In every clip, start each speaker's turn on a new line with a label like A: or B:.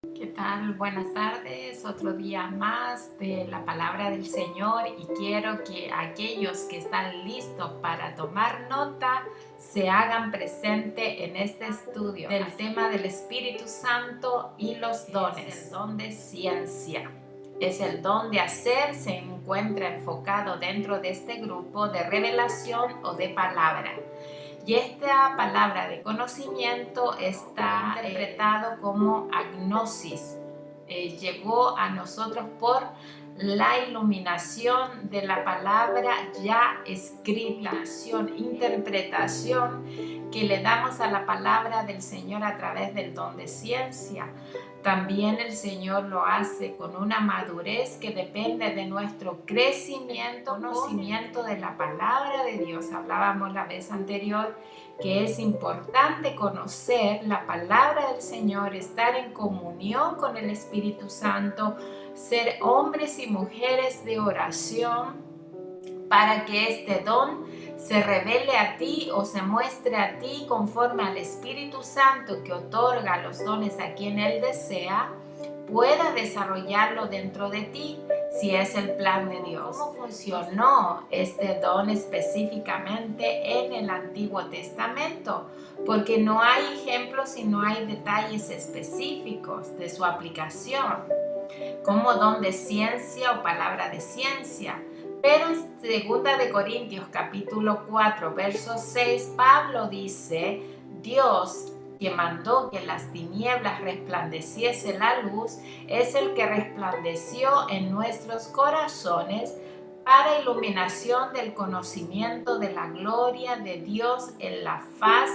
A: ¿Qué tal? Buenas tardes, otro día más de la palabra del Señor y quiero que aquellos que están listos para tomar nota se hagan presente en este estudio del tema del Espíritu Santo y los dones. Es el don de ciencia. Es el don de hacer, se encuentra enfocado dentro de este grupo de revelación o de palabra. Y esta palabra de conocimiento está interpretado como agnosis. Llegó a nosotros por la iluminación de la palabra ya escrita, interpretación que le damos a la palabra del Señor a través del don de ciencia. También el Señor lo hace con una madurez que depende de nuestro crecimiento, conocimiento de la palabra de Dios. Hablábamos la vez anterior que es importante conocer la palabra del Señor, estar en comunión con el Espíritu Santo, ser hombres y mujeres de oración para que este don se revele a ti o se muestre a ti conforme al Espíritu Santo que otorga los dones a quien Él desea, pueda desarrollarlo dentro de ti si es el plan de Dios. ¿Cómo funcionó este don específicamente en el Antiguo Testamento? Porque no hay ejemplos y no hay detalles específicos de su aplicación, como don de ciencia o palabra de ciencia. Pero en 2 de Corintios capítulo 4, verso 6, Pablo dice: Dios, que mandó que las tinieblas resplandeciese la luz, es el que resplandeció en nuestros corazones para iluminación del conocimiento de la gloria de Dios en la faz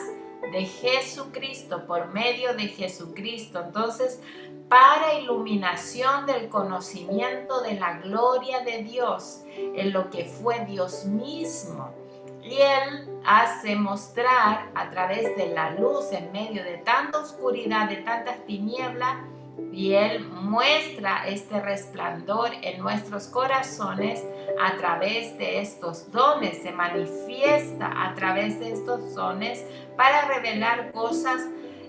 A: de Jesucristo, por medio de Jesucristo. Entonces, para iluminación del conocimiento de la gloria de Dios, en lo que fue Dios mismo. Y Él hace mostrar a través de la luz en medio de tanta oscuridad, de tantas tinieblas, y Él muestra este resplandor en nuestros corazones a través de estos dones, se manifiesta a través de estos dones para revelar cosas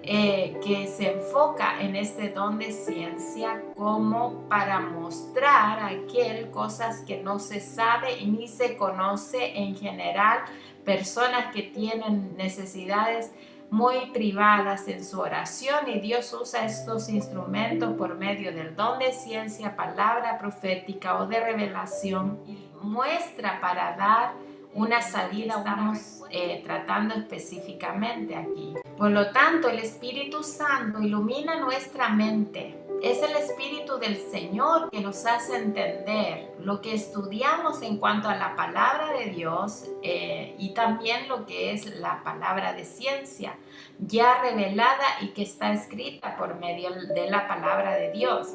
A: que se enfoca en este don de ciencia como para mostrar a aquel cosas que no se sabe y ni se conoce en general, personas que tienen necesidades muy privadas en su oración, y Dios usa estos instrumentos por medio del don de ciencia, palabra profética o de revelación, y muestra para dar una salida. Estamos tratando específicamente aquí. Por lo tanto, el Espíritu Santo ilumina nuestra mente. Es el Espíritu del Señor que nos hace entender lo que estudiamos en cuanto a la palabra de Dios y también lo que es la palabra de ciencia ya revelada y que está escrita por medio de la palabra de Dios.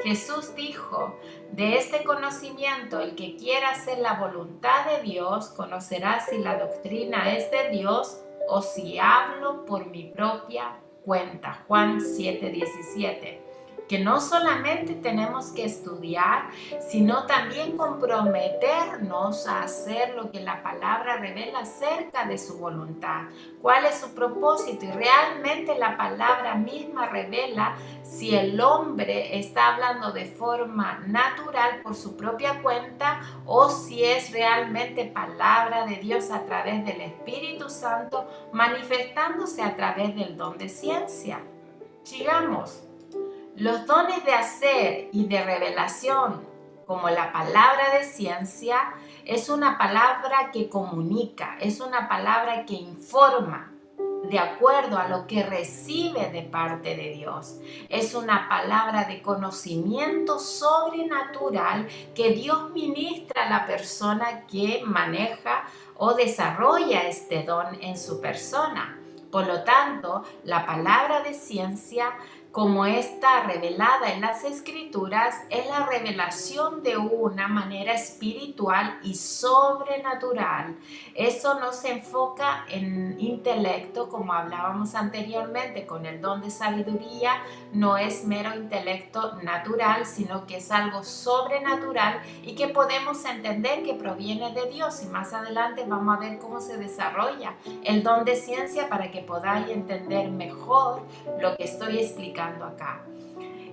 A: Jesús dijo: de este conocimiento, el que quiera hacer la voluntad de Dios conocerá si la doctrina es de Dios o si hablo por mi propia cuenta. Juan 7:17. Que no solamente tenemos que estudiar, sino también comprometernos a hacer lo que la palabra revela acerca de su voluntad, cuál es su propósito, y realmente la palabra misma revela si el hombre está hablando de forma natural por su propia cuenta o si es realmente palabra de Dios a través del Espíritu Santo manifestándose a través del don de ciencia. Sigamos. Los dones de hacer y de revelación, como la palabra de ciencia, es una palabra que comunica, es una palabra que informa de acuerdo a lo que recibe de parte de Dios. Es una palabra de conocimiento sobrenatural que Dios ministra a la persona que maneja o desarrolla este don en su persona. Por lo tanto, la palabra de ciencia, como está revelada en las Escrituras, es la revelación de una manera espiritual y sobrenatural. Eso no se enfoca en intelecto, como hablábamos anteriormente con el don de sabiduría. No es mero intelecto natural, sino que es algo sobrenatural y que podemos entender que proviene de Dios. Y más adelante vamos a ver cómo se desarrolla el don de ciencia para que podáis entender mejor lo que estoy explicando acá.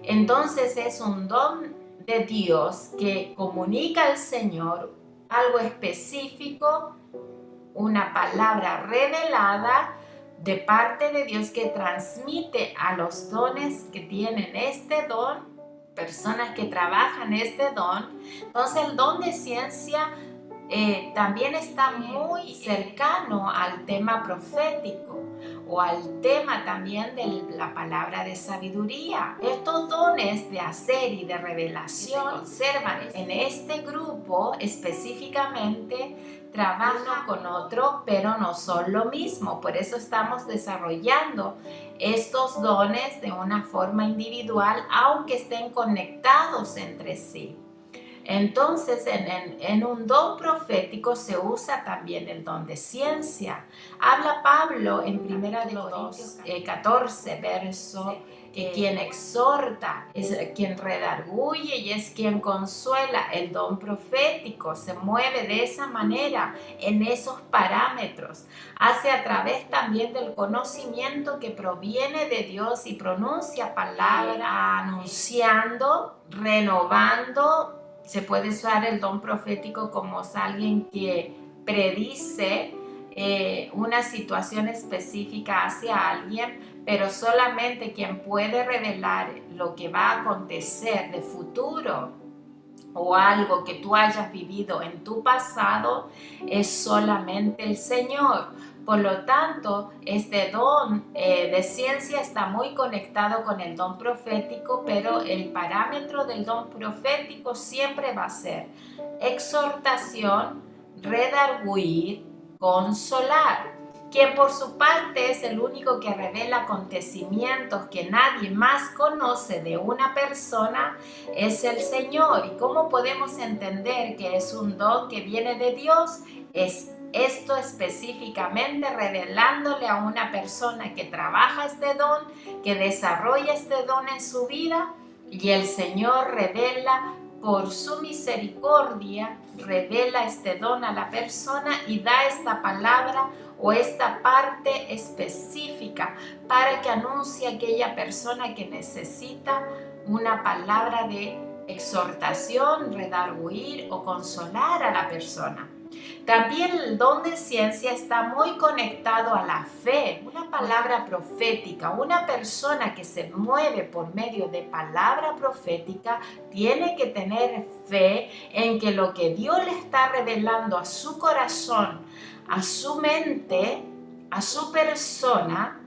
A: Entonces es un don de Dios que comunica al Señor algo específico, una palabra revelada de parte de Dios que transmite a los dones que tienen este don, personas que trabajan este don. Entonces el don de ciencia también está muy cercano al tema profético o al tema también de la palabra de sabiduría. Estos dones de hacer y de revelación se conservan en este grupo específicamente, trabajan con otro, pero no son lo mismo. Por eso estamos desarrollando estos dones de una forma individual, aunque estén conectados entre sí. Entonces, en un don profético se usa también el don de ciencia. Habla Pablo en 1 Corintios 14, verso, que quien exhorta es quien redarguye y es quien consuela. El don profético se mueve de esa manera, en esos parámetros. Hace a través también del conocimiento que proviene de Dios y pronuncia palabra, anunciando, renovando. Se puede usar el don profético como alguien que predice una situación específica hacia alguien, pero solamente quien puede revelar lo que va a acontecer de futuro o algo que tú hayas vivido en tu pasado es solamente el Señor. Por lo tanto, este don de ciencia está muy conectado con el don profético, pero el parámetro del don profético siempre va a ser exhortación, redarguir, consolar. Quien por su parte es el único que revela acontecimientos que nadie más conoce de una persona es el Señor. ¿Y cómo podemos entender que es un don que viene de Dios? Es esto específicamente revelándole a una persona que trabaja este don, que desarrolla este don en su vida, y el Señor revela por su misericordia, revela este don a la persona y da esta palabra o esta parte específica para que anuncie a aquella persona que necesita una palabra de exhortación, redarguir o consolar a la persona. También el don de ciencia está muy conectado a la fe, una palabra profética. Una persona que se mueve por medio de palabra profética tiene que tener fe en que lo que Dios le está revelando a su corazón, a su mente, a su persona,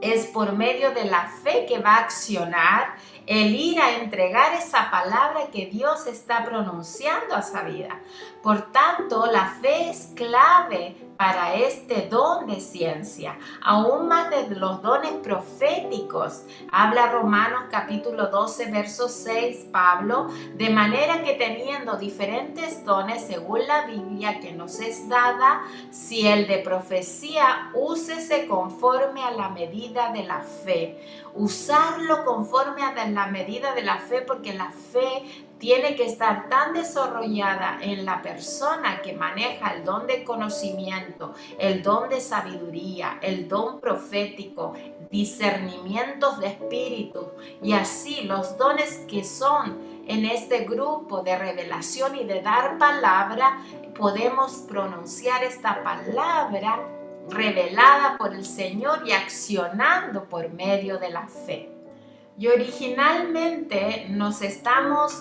A: es por medio de la fe que va a accionar el ir a entregar esa palabra que Dios está pronunciando a esa vida. Por tanto, la fe es clave para este don de ciencia, aún más de los dones proféticos. Habla Romanos capítulo 12, verso 6, Pablo, de manera que teniendo diferentes dones según la Biblia que nos es dada, si el de profecía, úsese conforme a la medida de la fe. Usarlo conforme a la medida de la fe, porque la fe tiene que estar tan desarrollada en la persona que maneja el don de conocimiento, el don de sabiduría, el don profético, discernimientos de espíritu y así los dones que son en este grupo de revelación y de dar palabra, podemos pronunciar esta palabra revelada por el Señor y accionando por medio de la fe. Y originalmente nos estamos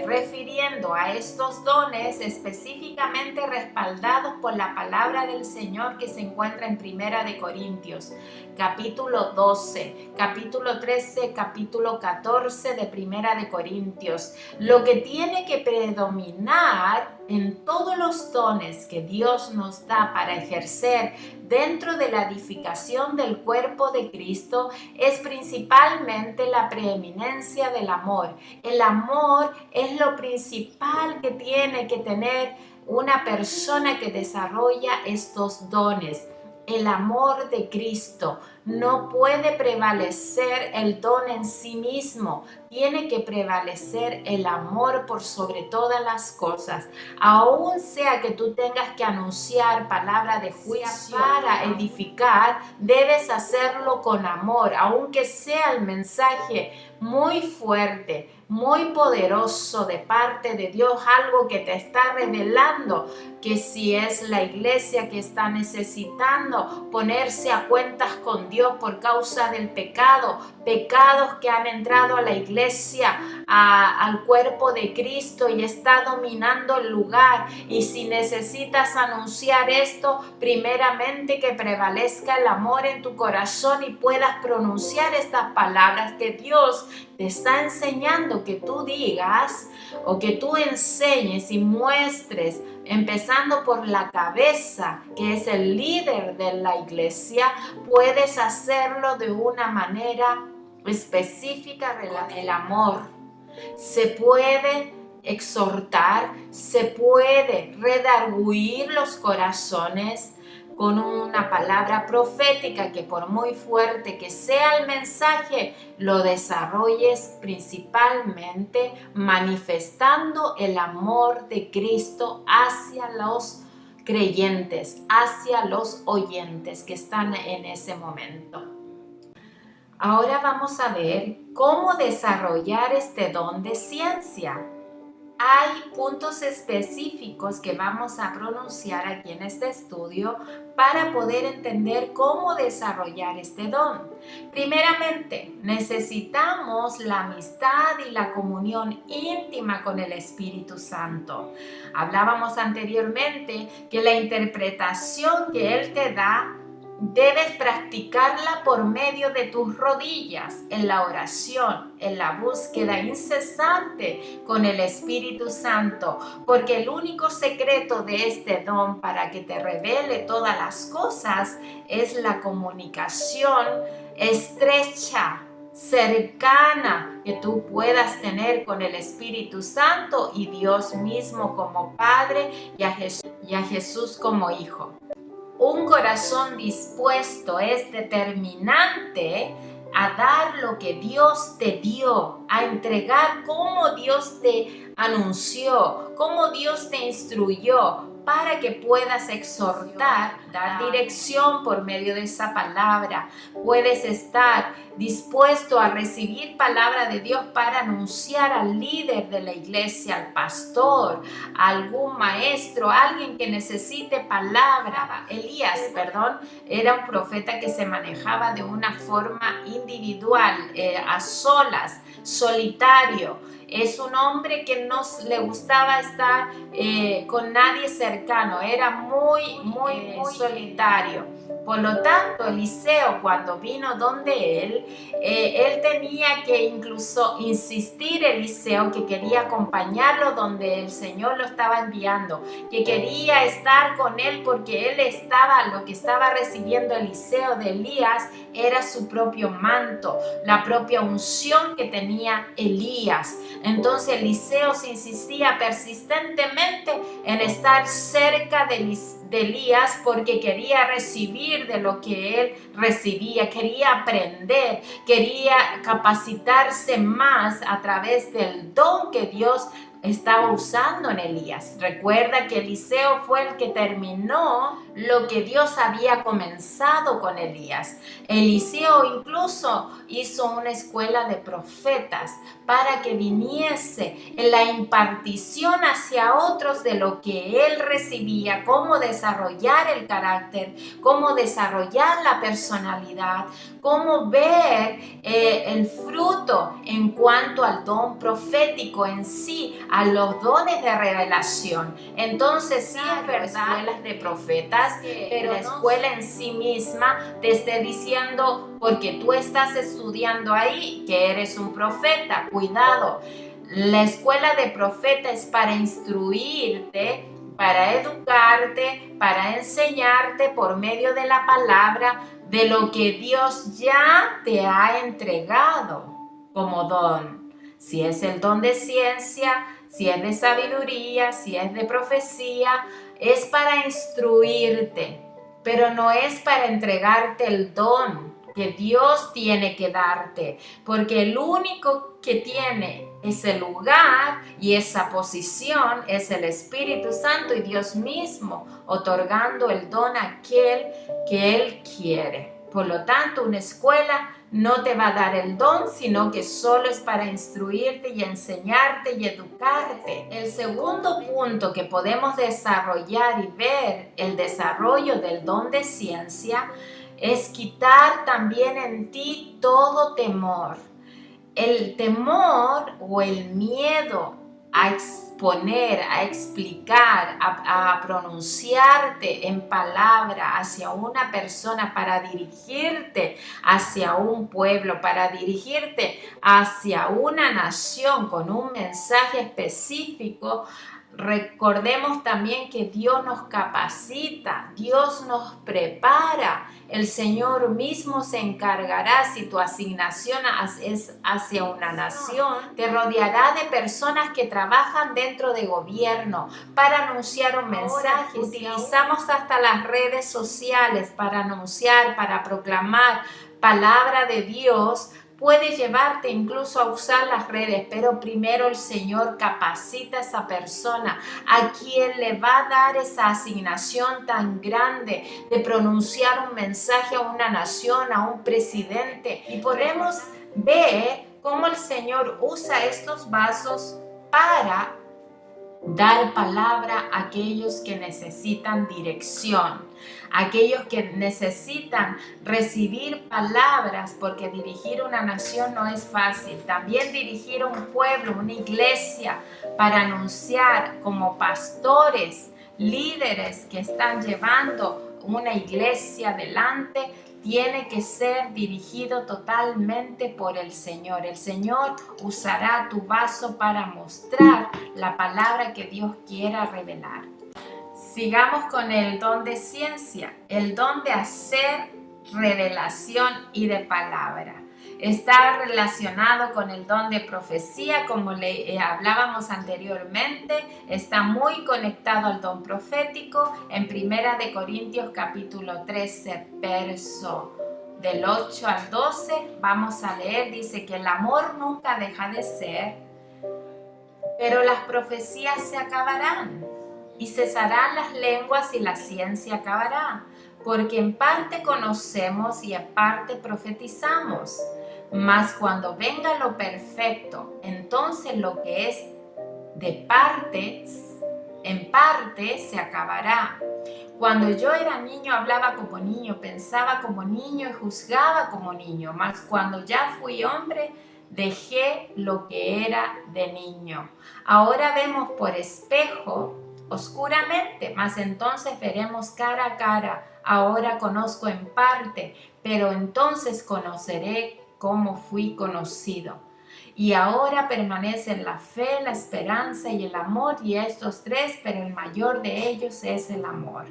A: refiriendo a estos dones específicamente respaldados por la palabra del Señor que se encuentra en 1 Corintios, capítulo 12, capítulo 13, capítulo 14 de 1 Corintios. Lo que tiene que predominar en todos los dones que Dios nos da para ejercer dentro de la edificación del cuerpo de Cristo es principalmente la preeminencia del amor. El amor es lo principal que tiene que tener una persona que desarrolla estos dones. El amor de Cristo. no puede prevalecer el don en sí mismo. Tiene que prevalecer el amor por sobre todas las cosas. Aún sea que tú tengas que anunciar palabra de juicio para edificar, debes hacerlo con amor, aunque sea el mensaje muy fuerte, muy poderoso de parte de Dios, algo que te está revelando que si es la iglesia que está necesitando ponerse a cuentas con Dios por causa del pecado, pecados que han entrado a la iglesia, al cuerpo de Cristo y está dominando el lugar. Y si necesitas anunciar esto, primeramente que prevalezca el amor en tu corazón y puedas pronunciar estas palabras que Dios te está enseñando que tú digas o que tú enseñes y muestres, empezando por la cabeza, que es el líder de la iglesia. Puedes hacerlo de una manera específica. El amor se puede exhortar, se puede redarguir los corazones con una palabra profética que, por muy fuerte que sea el mensaje, lo desarrolles principalmente manifestando el amor de Cristo hacia los creyentes, hacia los oyentes que están en ese momento. Ahora vamos a ver cómo desarrollar este don de ciencia. Hay puntos específicos que vamos a pronunciar aquí en este estudio para poder entender cómo desarrollar este don. Primeramente, necesitamos la amistad y la comunión íntima con el Espíritu Santo. Hablábamos anteriormente que la interpretación que Él te da debes practicarla por medio de tus rodillas, en la oración, en la búsqueda incesante con el Espíritu Santo, porque el único secreto de este don para que te revele todas las cosas es la comunicación estrecha, cercana que tú puedas tener con el Espíritu Santo y Dios mismo como Padre y a Jesús como Hijo. Un corazón dispuesto es determinante a dar lo que Dios te dio, a entregar como Dios te anunció, como Dios te instruyó, para que puedas exhortar, dar dirección por medio de esa palabra. Puedes estar dispuesto a recibir palabra de Dios para anunciar al líder de la iglesia, al pastor, a algún maestro, alguien que necesite palabra. Elías, era un profeta que se manejaba de una forma individual, a solas, solitario. Es un hombre que no le gustaba estar con nadie cercano, era muy solitario. Por lo tanto, Eliseo, cuando vino donde él tenía que incluso insistir, Eliseo, que quería acompañarlo donde el Señor lo estaba enviando, que quería estar con él porque lo que estaba recibiendo Eliseo de Elías era su propio manto, la propia unción que tenía Elías. Entonces Eliseo se insistía persistentemente en estar cerca de Elías porque quería recibir de lo que él recibía, quería aprender, quería capacitarse más a través del don que Dios estaba usando en Elías. Recuerda que Eliseo fue el que terminó lo que Dios había comenzado con Elías. Eliseo incluso hizo una escuela de profetas para que viniese en la impartición hacia otros de lo que él recibía, cómo desarrollar el carácter, cómo desarrollar la personalidad, cómo ver el fruto en cuanto al don profético en sí, a los dones de revelación. Entonces sí es verdad, escuelas de profetas, pero la escuela en sí misma te esté diciendo, porque tú estás estudiando ahí, que eres un profeta. Cuidado, la escuela de profeta es para instruirte, para educarte, para enseñarte por medio de la palabra de lo que Dios ya te ha entregado como don. Si es el don de ciencia, si es de sabiduría, si es de profecía, es para instruirte, pero no es para entregarte el don que Dios tiene que darte, porque el único que tiene ese lugar y esa posición es el Espíritu Santo y Dios mismo, otorgando el don a aquel que Él quiere. Por lo tanto, una escuela no te va a dar el don, sino que solo es para instruirte y enseñarte y educarte. El segundo punto que podemos desarrollar y ver el desarrollo del don de ciencia es quitar también en ti todo temor. El temor o el miedo a exponer, a explicar, a pronunciarte en palabra hacia una persona para dirigirte hacia un pueblo, para dirigirte hacia una nación con un mensaje específico. Recordemos también que Dios nos capacita, Dios nos prepara. El Señor mismo se encargará si tu asignación es hacia una nación. Te rodeará de personas que trabajan dentro de gobierno para anunciar un mensaje. Utilizamos hasta las redes sociales para anunciar, para proclamar palabra de Dios. Puede llevarte incluso a usar las redes, pero primero el Señor capacita a esa persona a quien le va a dar esa asignación tan grande de pronunciar un mensaje a una nación, a un presidente. Y podemos ver cómo el Señor usa estos vasos para dar palabra a aquellos que necesitan dirección, aquellos que necesitan recibir palabras, porque dirigir una nación no es fácil. También dirigir un pueblo, una iglesia, para anunciar como pastores, líderes que están llevando una iglesia adelante, tiene que ser dirigido totalmente por el Señor. El Señor usará tu vaso para mostrar la palabra que Dios quiera revelar. Sigamos con el don de ciencia, el don de hacer revelación y de palabra. Está relacionado con el don de profecía, como le hablábamos anteriormente. Está muy conectado al don profético. En 1 de Corintios capítulo 13, verso del 8 al 12, vamos a leer, dice que el amor nunca deja de ser, pero las profecías se acabarán y cesarán las lenguas y la ciencia acabará, porque en parte conocemos y en parte profetizamos. Mas cuando venga lo perfecto, entonces lo que es de parte, en parte se acabará. Cuando yo era niño hablaba como niño, pensaba como niño y juzgaba como niño. Mas cuando ya fui hombre, dejé lo que era de niño. Ahora vemos por espejo, oscuramente, mas entonces veremos cara a cara. Ahora conozco en parte, pero entonces conoceré como fui conocido. Y ahora permanecen la fe, la esperanza y el amor, y estos tres, pero el mayor de ellos es el amor.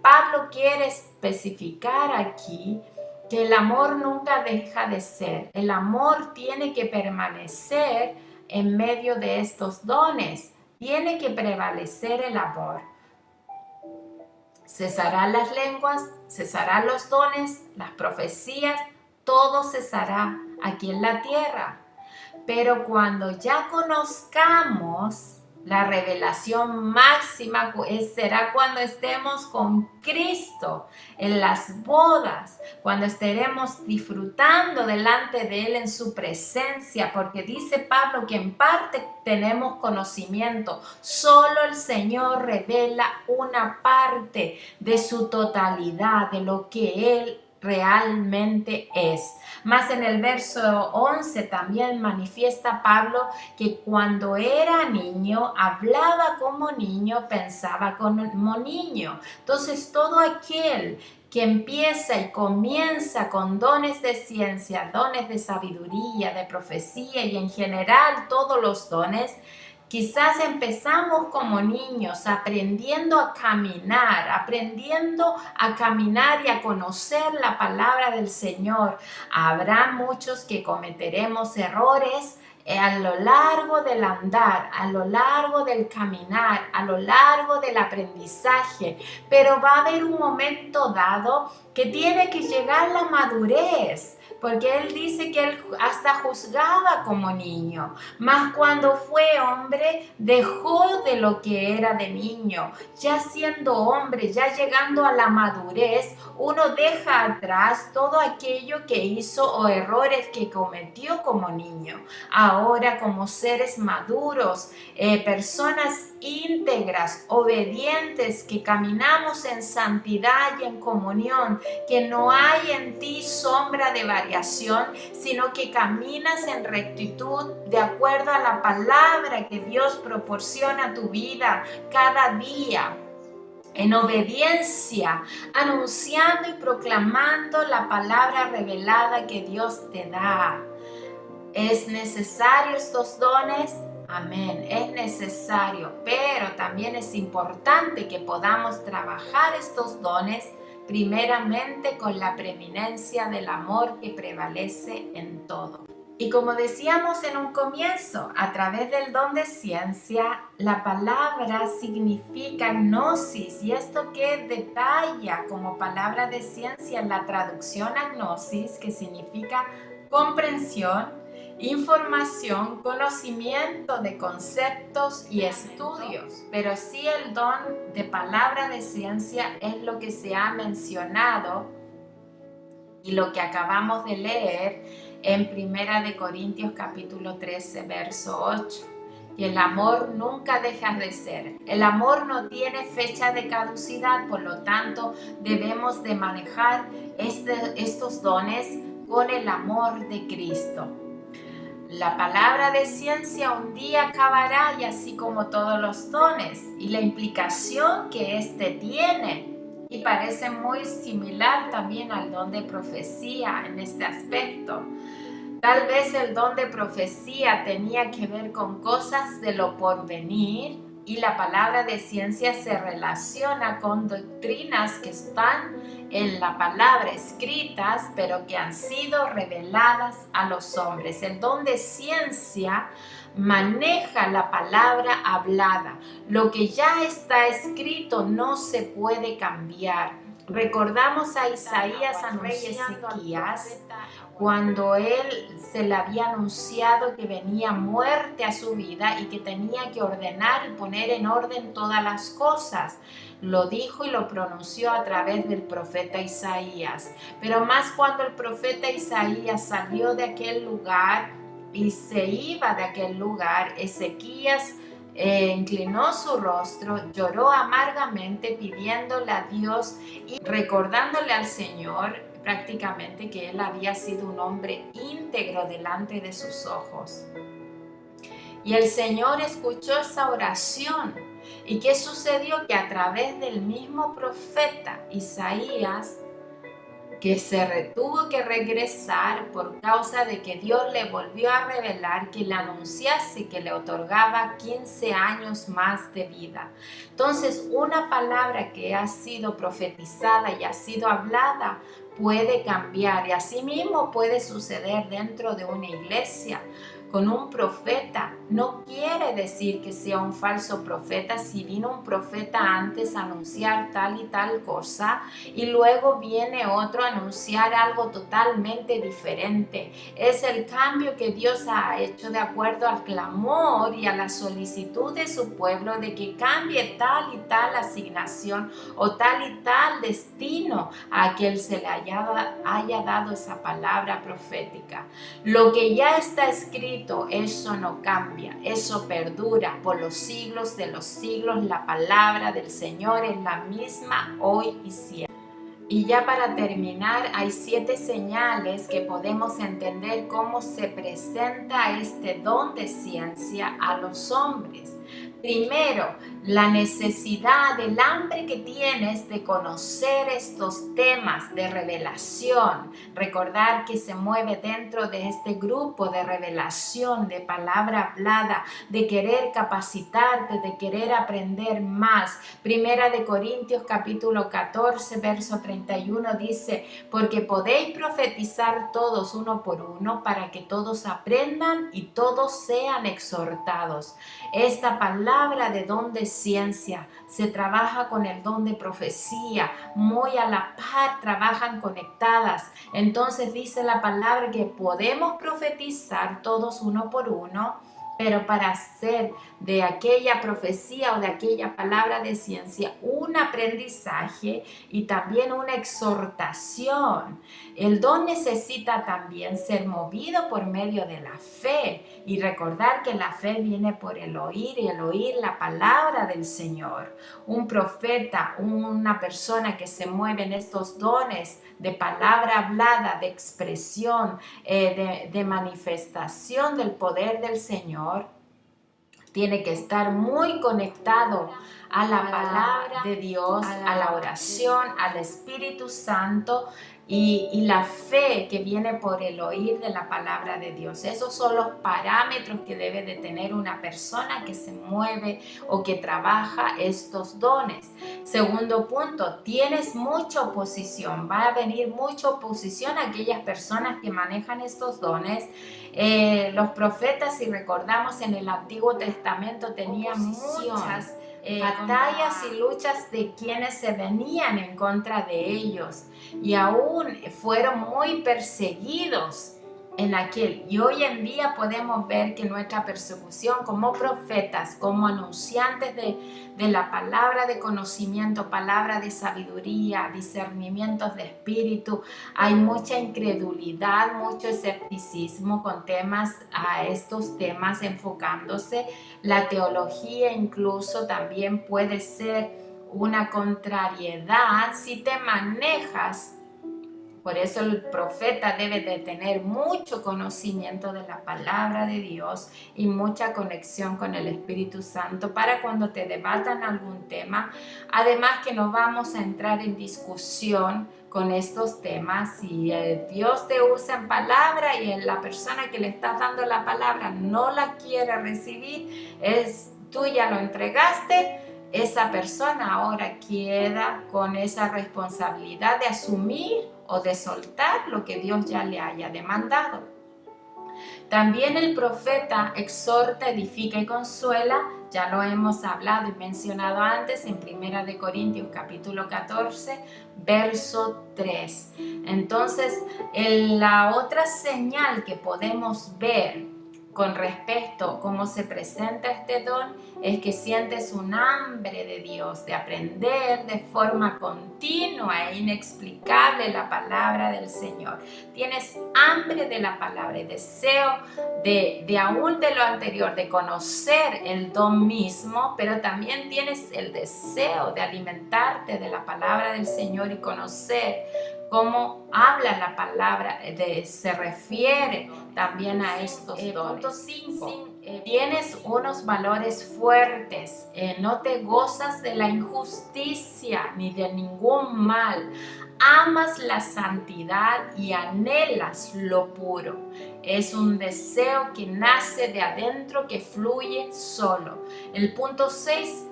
A: Pablo quiere especificar aquí que el amor nunca deja de ser. El amor tiene que permanecer en medio de estos dones. Tiene que prevalecer el amor. Cesarán las lenguas, cesarán los dones, las profecías, todo cesará aquí en la tierra. Pero cuando ya conozcamos la revelación máxima, será cuando estemos con Cristo en las bodas, cuando estaremos disfrutando delante de Él en su presencia, porque dice Pablo que en parte tenemos conocimiento. Solo el Señor revela una parte de su totalidad, de lo que Él realmente es. Más en el verso 11 también manifiesta Pablo que cuando era niño hablaba como niño, pensaba como niño. Entonces todo aquel que empieza y comienza con dones de ciencia, dones de sabiduría, de profecía y en general todos los dones, quizás empezamos como niños aprendiendo a caminar y a conocer la palabra del Señor. Habrá muchos que cometeremos errores a lo largo del andar, a lo largo del caminar, a lo largo del aprendizaje, pero va a haber un momento dado que tiene que llegar la madurez. Porque él dice que él hasta juzgaba como niño, mas cuando fue hombre dejó de lo que era de niño. Ya siendo hombre, ya llegando a la madurez, uno deja atrás todo aquello que hizo o errores que cometió como niño. Ahora, como seres maduros, personas íntegras, obedientes, que caminamos en santidad y en comunión, que no hay en ti sombra de variación, sino que caminas en rectitud de acuerdo a la palabra que Dios proporciona a tu vida cada día, en obediencia, anunciando y proclamando la palabra revelada que Dios te da. ¿Es necesario estos dones? Amén, es necesario, pero también es importante que podamos trabajar estos dones primeramente con la preeminencia del amor que prevalece en todo. Y como decíamos en un comienzo, a través del don de ciencia, la palabra significa gnosis, y esto que detalla como palabra de ciencia la traducción a gnosis, que significa comprensión, información, conocimiento de conceptos y estudios. Pero sí, el don de palabra de ciencia es lo que se ha mencionado y lo que acabamos de leer en 1 Corintios capítulo 13, verso 8. Y el amor nunca deja de ser. El amor no tiene fecha de caducidad, por lo tanto debemos de manejar estos dones con el amor de Cristo. La palabra de ciencia un día acabará, y así como todos los dones, y la implicación que éste tiene. Y parece muy similar también al don de profecía en este aspecto. Tal vez el don de profecía tenía que ver con cosas de lo porvenir, y la palabra de ciencia se relaciona con doctrinas que están en la palabra escritas, pero que han sido reveladas a los hombres. El don de ciencia maneja la palabra hablada. Lo que ya está escrito no se puede cambiar. Recordamos a Isaías, al rey Ezequías, cuando él se le había anunciado que venía muerte a su vida y que tenía que ordenar y poner en orden todas las cosas. Lo dijo y lo pronunció a través del profeta Isaías. Pero más cuando el profeta Isaías salió de aquel lugar y se iba de aquel lugar, Ezequías inclinó su rostro, lloró amargamente pidiéndole a Dios y recordándole al Señor prácticamente que él había sido un hombre íntegro delante de sus ojos. Y el Señor escuchó esa oración. ¿Y qué sucedió? Que a través del mismo profeta Isaías, que se tuvo que regresar por causa de que Dios le volvió a revelar que le anunciase que le otorgaba 15 años más de vida. Entonces, una palabra que ha sido profetizada y ha sido hablada puede cambiar, y asimismo puede suceder dentro de una iglesia. Con un profeta no quiere decir que sea un falso profeta si vino un profeta antes a anunciar tal y tal cosa y luego viene otro a anunciar algo totalmente diferente. Es el cambio que Dios ha hecho de acuerdo al clamor y a la solicitud de su pueblo de que cambie tal y tal asignación o tal y tal destino a que Él se le haya dado esa palabra profética. Lo que ya está escrito, eso no cambia, eso perdura por los siglos de los siglos. La palabra del Señor es la misma hoy y siempre. Y ya para terminar, hay 7 señales que podemos entender cómo se presenta este don de ciencia a los hombres. Primero, la necesidad, el hambre que tienes de conocer estos temas de revelación. Recordar que se mueve dentro de este grupo de revelación, de palabra hablada, de querer capacitarte, de querer aprender más. Primera de Corintios capítulo 14, verso 31 dice: porque podéis profetizar todos uno por uno, para que todos aprendan y todos sean exhortados. Esta palabra de don de ciencia se trabaja con el don de profecía, muy a la par, trabajan conectadas. Entonces dice la palabra que podemos profetizar todos uno por uno, pero para hacer de aquella profecía o de aquella palabra de ciencia un aprendizaje y también una exhortación. El don necesita también ser movido por medio de la fe, y recordar que la fe viene por el oír, y el oír la palabra del Señor. Un profeta, una persona que se mueve en estos dones de palabra hablada, de expresión, de manifestación del poder del Señor, tiene que estar muy conectado a la palabra de Dios, a la oración, al Espíritu Santo y la fe que viene por el oír de la palabra de Dios. Esos son los parámetros que debe de tener una persona que se mueve o que trabaja estos dones. Segundo punto, tienes mucha oposición. Va a venir mucha oposición a aquellas personas que manejan estos dones. Los profetas, si recordamos, en el Antiguo Testamento tenían muchas batallas y luchas de quienes se venían en contra de ellos, y aún fueron muy perseguidos en aquel. Y hoy en día podemos ver que nuestra persecución como profetas, como anunciantes de la palabra de conocimiento, palabra de sabiduría, discernimientos de espíritu, hay mucha incredulidad, mucho escepticismo con a estos temas enfocándose. La teología incluso también puede ser una contrariedad si te manejas. Por eso el profeta debe de tener mucho conocimiento de la palabra de Dios y mucha conexión con el Espíritu Santo para cuando te debatan algún tema. Además que no vamos a entrar en discusión con estos temas. Si Dios te usa en palabra y la persona que le estás dando la palabra no la quiere recibir, tú ya lo entregaste. Esa persona ahora queda con esa responsabilidad de asumir o de soltar lo que Dios ya le haya demandado. También el profeta exhorta, edifica y consuela. Ya lo hemos hablado y mencionado antes en 1 de Corintios capítulo 14, verso 3. Entonces, la otra señal que podemos ver con respecto a cómo se presenta este don es que sientes un hambre de Dios, de aprender de forma continua e inexplicable la palabra del Señor. Tienes hambre de la palabra y deseo de aún de lo anterior, de conocer el don mismo, pero también tienes el deseo de alimentarte de la palabra del Señor y conocer cómo habla la palabra, se refiere también a estos dones. Punto 5. Tienes unos valores fuertes, no te gozas de la injusticia ni de ningún mal, amas la santidad y anhelas lo puro. Es un deseo que nace de adentro, que fluye solo. El punto 6,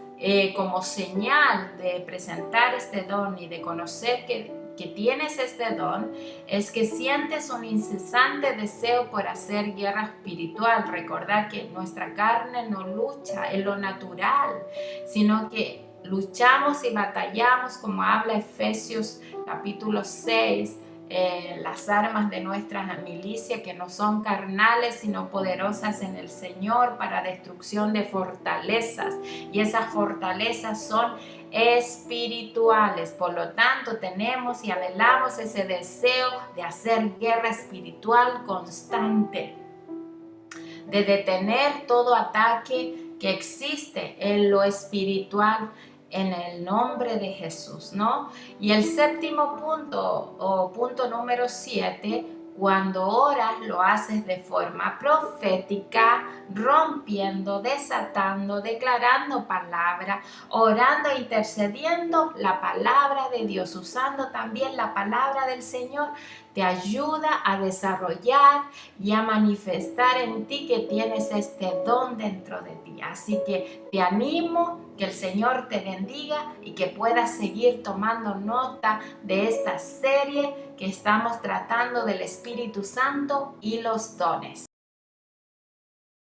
A: como señal de presentar este don y de conocer que tienes este don, es que sientes un incesante deseo por hacer guerra espiritual. Recordar que nuestra carne no lucha en lo natural, sino que luchamos y batallamos, como habla Efesios capítulo 6, las armas de nuestra milicia, que no son carnales sino poderosas en el Señor para destrucción de fortalezas, y esas fortalezas son espirituales. Por lo tanto, tenemos y anhelamos ese deseo de hacer guerra espiritual constante, de detener todo ataque que existe en lo espiritual en el nombre de Jesús, ¿no? Y el séptimo punto, o punto número 7, Cuando oras, lo haces de forma profética, rompiendo, desatando, declarando palabra, orando e intercediendo la palabra de Dios, usando también la palabra del Señor. Te ayuda a desarrollar y a manifestar en ti que tienes este don dentro de ti. Así que te animo, que el Señor te bendiga y que puedas seguir tomando nota de esta serie que estamos tratando del Espíritu Santo y los dones.